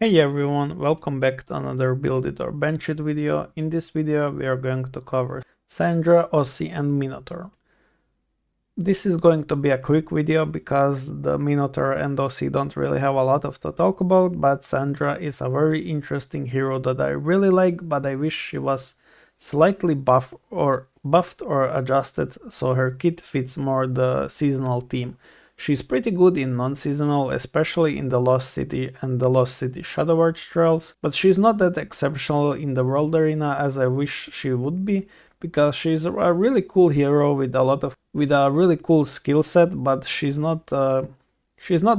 Hey everyone, welcome back to another Build It or Bench It video. In this video we are going to cover Sandra, Osie and Minotaur. This is going to be a quick video because the Minotaur and Osie don't really have a lot of to talk about, but Sandra is a very interesting hero that I really like, but I wish she was slightly buffed or adjusted so her kit fits more the seasonal theme. She's pretty good in non-seasonal, especially in the Lost City and the Lost City Shadow Arch trials, but she's not that exceptional in the World Arena as I wish she would be, because she's a really cool hero with a really cool skill set, but she's not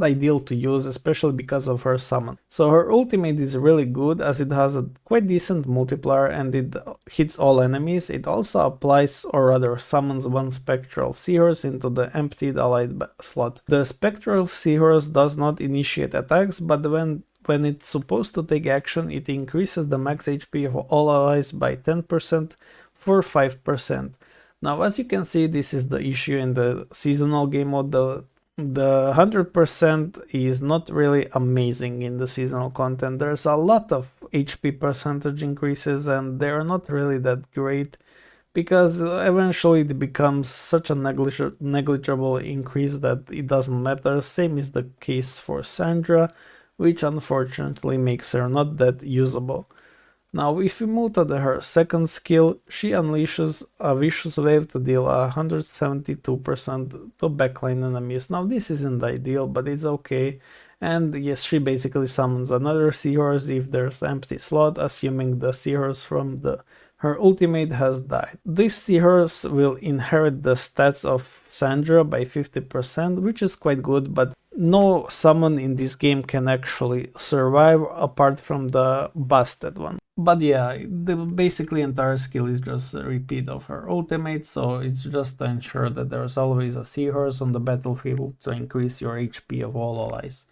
ideal to use, especially because of her summon. So her ultimate is really good as it has a quite decent multiplier and it hits all enemies. It also applies or rather summons one spectral seahorse into the emptied allied slot. The spectral seahorse does not initiate attacks, but when it's supposed to take action, it increases the max HP of all allies by 10% for 5%. Now, as you can see, this is the issue in the seasonal game mode. The 100% is not really amazing in the seasonal content. There's a lot of HP percentage increases and they are not really that great because eventually it becomes such a negligible increase that it doesn't matter. Same is the case for Sandra, which unfortunately makes her not that usable. Now, if we move to her second skill, she unleashes a vicious wave to deal 172% to backline enemies. Now, this isn't ideal, but it's okay. And yes, she basically summons another seahorse if there's an empty slot, assuming the seahorse from her ultimate has died. This seahorse will inherit the stats of Sandra by 50%, which is quite good, but no summon in this game can actually survive apart from the busted one. But yeah, the basically entire skill is just a repeat of her ultimate, so it's just to ensure that there's always a seahorse on the battlefield to increase your HP of all allies.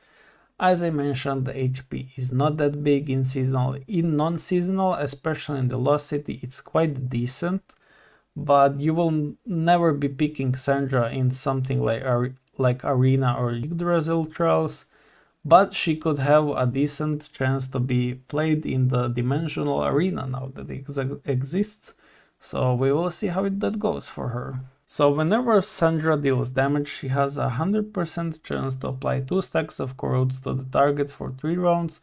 As I mentioned, the HP is not that big in seasonal. In non-seasonal, especially in the Lost City, it's quite decent, but you will never be picking Sandra in something like Arena or Yggdrasil trials, but she could have a decent chance to be played in the Dimensional Arena now that it exists, so we will see how that goes for her. So whenever Sandra deals damage, she has a 100% chance to apply 2 stacks of corrodes to the target for 3 rounds.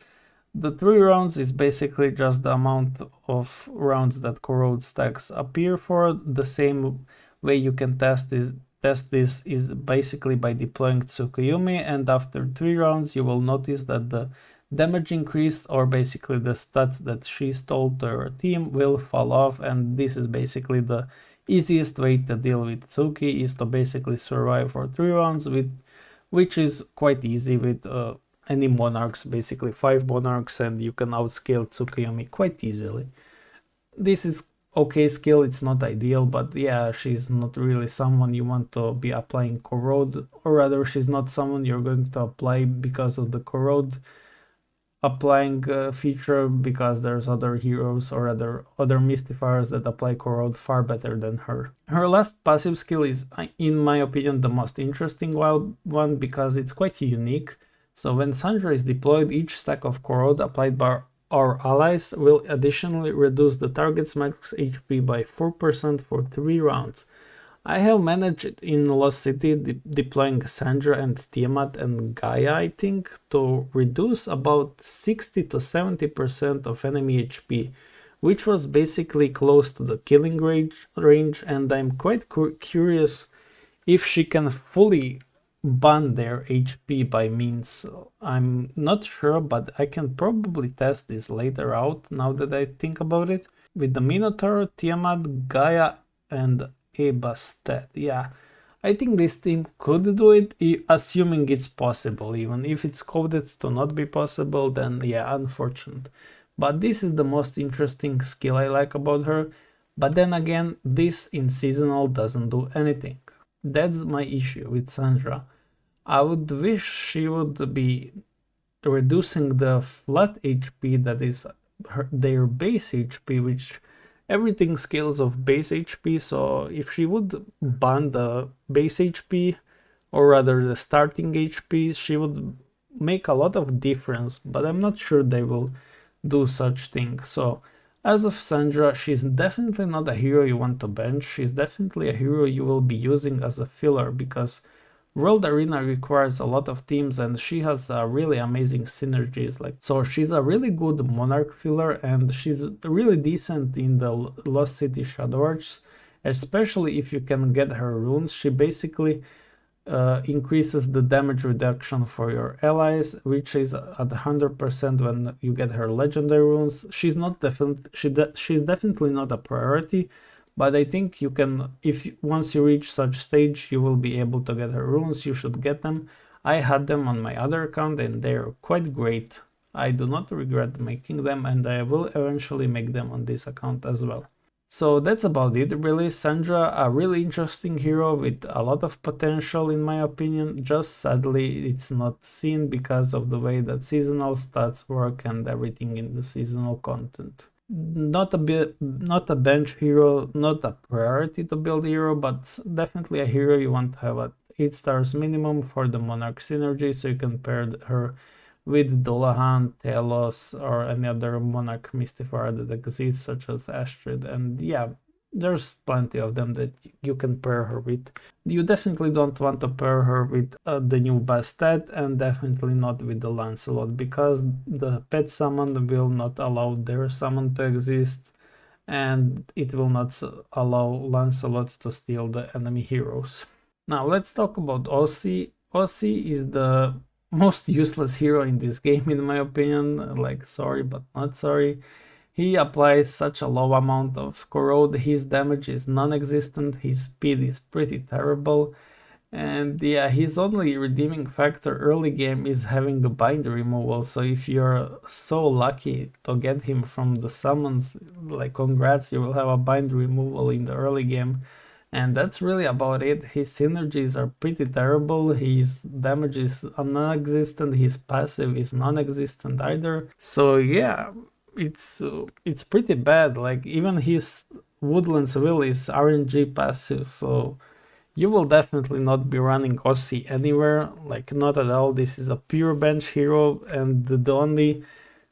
The 3 rounds is basically just the amount of rounds that corrode stacks appear for. The same way you can test this is basically by deploying Tsukuyomi, and after 3 rounds you will notice that the damage increased, or basically the stats that she stole to her team, will fall off, and this is basically the easiest way to deal with Tsuki, is to basically survive for 3 rounds, which is quite easy with any monarchs, basically 5 monarchs, and you can outscale Tsukuyomi quite easily. This is okay skill, it's not ideal, but yeah, she's not really someone you want to be applying corrode, or rather she's not someone you're going to apply because of the corrode applying feature, because there's other heroes or other mystifiers that apply corrode far better than her. Her last passive skill is, in my opinion, the most interesting one because it's quite unique. So when Sandra is deployed, each stack of corrode applied by our allies will additionally reduce the target's max HP by 4% for 3 rounds. I have managed it in Lost City deploying Sandra and Tiamat and Gaia, I think, to reduce about 60 to 70% of enemy HP, which was basically close to the killing range, and I'm quite curious if she can fully ban their HP by means. I'm not sure, but I can probably test this later out now that I think about it. With the Minotaur, Tiamat, Gaia and Ebastet. Yeah, I think this team could do it, assuming it's possible. Even if it's coded to not be possible, then yeah, unfortunate. But this is the most interesting skill I like about her. But then again, this in seasonal doesn't do anything. That's my issue with Sandra. I would wish she would be reducing the flat HP that is their base HP, which everything scales of base HP, so if she would ban the base HP, or rather the starting HP, she would make a lot of difference, but I'm not sure they will do such thing. So as of Sandra, she's definitely not a hero you want to bench. She's definitely a hero you will be using as a filler, because World Arena requires a lot of teams and she has really amazing synergies. Like, so she's a really good Monarch filler and she's really decent in the Lost City Shadow Arch, especially if you can get her runes. She basically increases the damage reduction for your allies, which is at 100% when you get her legendary runes. She's definitely not a priority, but I think you can, if once you reach such stage, you will be able to get her runes. You should get them. I had them on my other account and they're quite great. I do not regret making them, and I will eventually make them on this account as well. So that's about it really. Sandra, a really interesting hero with a lot of potential in my opinion, just sadly it's not seen because of the way that seasonal stats work and everything in the seasonal content. Not a bench hero, not a priority to build hero, but definitely a hero you want to have at 8 stars minimum for the Monarch synergy, so you can pair her with Dullahan, Telos, or any other Monarch Mystifier that exists, such as Astrid. And yeah, there's plenty of them that you can pair her with. You definitely don't want to pair her with the new Bastet, and definitely not with the Lancelot, because the pet summon will not allow their summon to exist, and it will not allow Lancelot to steal the enemy heroes. Now let's talk about Osie. Osie is the most useless hero in this game in my opinion, like sorry but not sorry. He applies such a low amount of corrode, his damage is non-existent, his speed is pretty terrible, and yeah, his only redeeming factor early game is having a bind removal, so if you're so lucky to get him from the summons, like congrats, you will have a bind removal in the early game. And that's really about it. His synergies are pretty terrible, his damage is non-existent, his passive is non-existent either. So yeah, it's pretty bad. Like even his Woodlands Will is RNG passive, so you will definitely not be running Osie anywhere, like not at all. This is a pure bench hero, and the only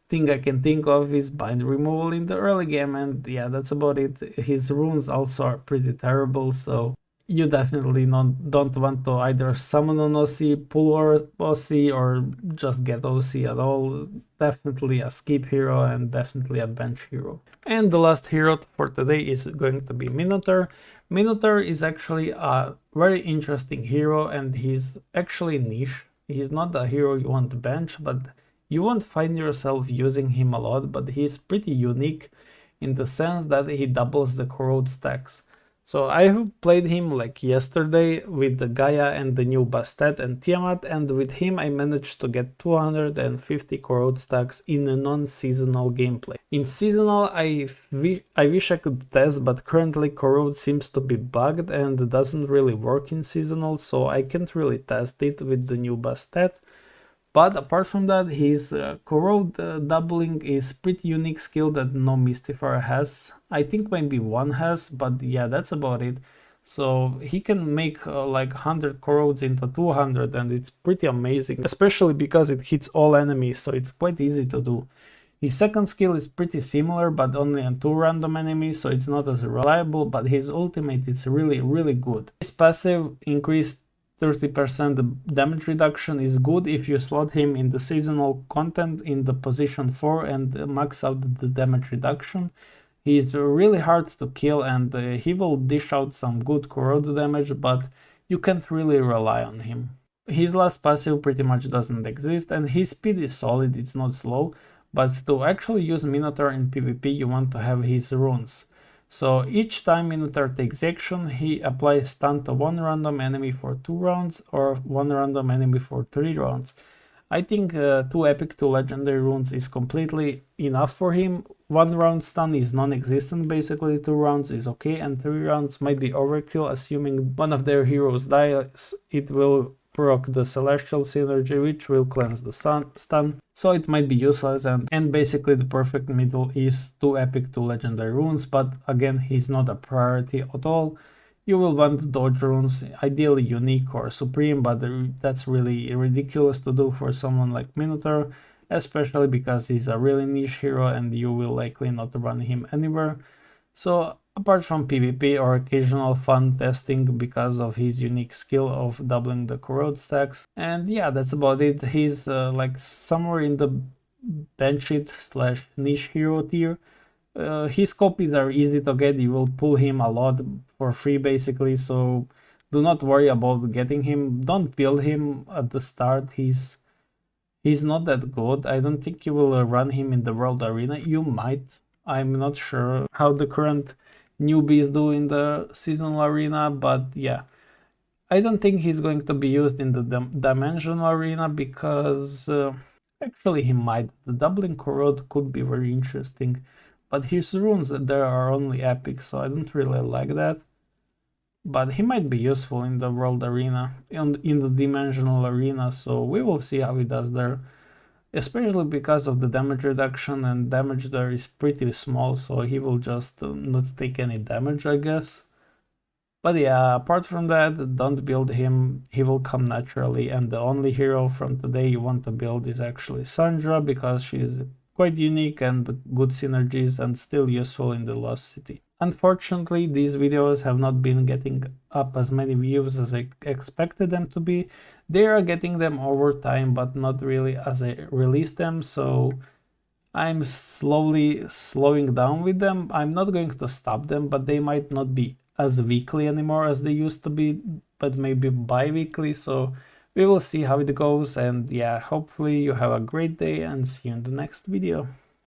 thing I can think of is bind removal in the early game, and yeah, that's about it. His runes also are pretty terrible, so you definitely don't want to either summon an Osie, pull or Osie, or just get Osie at all. Definitely a skip hero and definitely a bench hero. And the last hero for today is going to be Minotaur. Minotaur is actually a very interesting hero, and he's actually niche. He's not a hero you want to bench, but you won't find yourself using him a lot, but he's pretty unique in the sense that he doubles the corrode stacks. So I have played him like yesterday with the Gaia and the new Bastet and Tiamat, and with him I managed to get 250 corrode stacks in a non-seasonal gameplay. In seasonal I wish I could test, but currently corrode seems to be bugged and doesn't really work in seasonal, so I can't really test it with the new Bastet. But apart from that, his corrode doubling is pretty unique skill that no Mystifier has. I think maybe one has, but yeah, that's about it. So he can make like 100 corrodes into 200, and it's pretty amazing, especially because it hits all enemies, so it's quite easy to do. His second skill is pretty similar, but only on 2 random enemies, so it's not as reliable, but his ultimate is really good. His passive increased 30% damage reduction is good if you slot him in the seasonal content in the position 4 and max out the damage reduction. He is really hard to kill, and he will dish out some good corrode damage, but you can't really rely on him. His last passive pretty much doesn't exist, and his speed is solid, it's not slow, but to actually use Minotaur in PvP you want to have his runes. So each time Minotaur takes action, he applies stun to one random enemy for 2 rounds or one random enemy for 3 rounds. I think 2 epic, 2 legendary runes is completely enough for him. 1 round stun is non-existent basically, 2 rounds is okay, and 3 rounds might be overkill, assuming one of their heroes dies. It will proc the Celestial synergy, which will cleanse the stun, so it might be useless, and basically the perfect middle is 2 epic, 2 legendary runes, but again, he's not a priority at all. You will want dodge runes, ideally unique or supreme, but that's really ridiculous to do for someone like Minotaur, especially because he's a really niche hero and you will likely not run him anywhere. So apart from PvP or occasional fun testing because of his unique skill of doubling the corrode stacks, and yeah, that's about it. He's like somewhere in the bench it slash niche hero tier. His copies are easy to get, you will pull him a lot for free basically, so do not worry about getting him. Don't build him at the start, he's not that good. I don't think you will run him in the world arena. You might, I'm not sure how the current newbies do in the seasonal arena, but yeah, I don't think he's going to be used in the dimensional arena because actually he might. The doubling corrode could be very interesting, but his runes there are only epic, so I don't really like that. But he might be useful in the world arena, in the dimensional arena, so we will see how he does there. Especially because of the damage reduction, and damage there is pretty small, so he will just not take any damage, I guess. But yeah, apart from that, don't build him, he will come naturally, and the only hero from today you want to build is actually Sandra, because she's quite unique and good synergies and still useful in the Lost City. Unfortunately, these videos have not been getting up as many views as I expected them to be. They are getting them over time, but not really as I release them, so I'm slowly slowing down with them. I'm not going to stop them, but they might not be as weekly anymore as they used to be, but maybe bi-weekly, so we will see how it goes. And yeah, hopefully you have a great day and see you in the next video.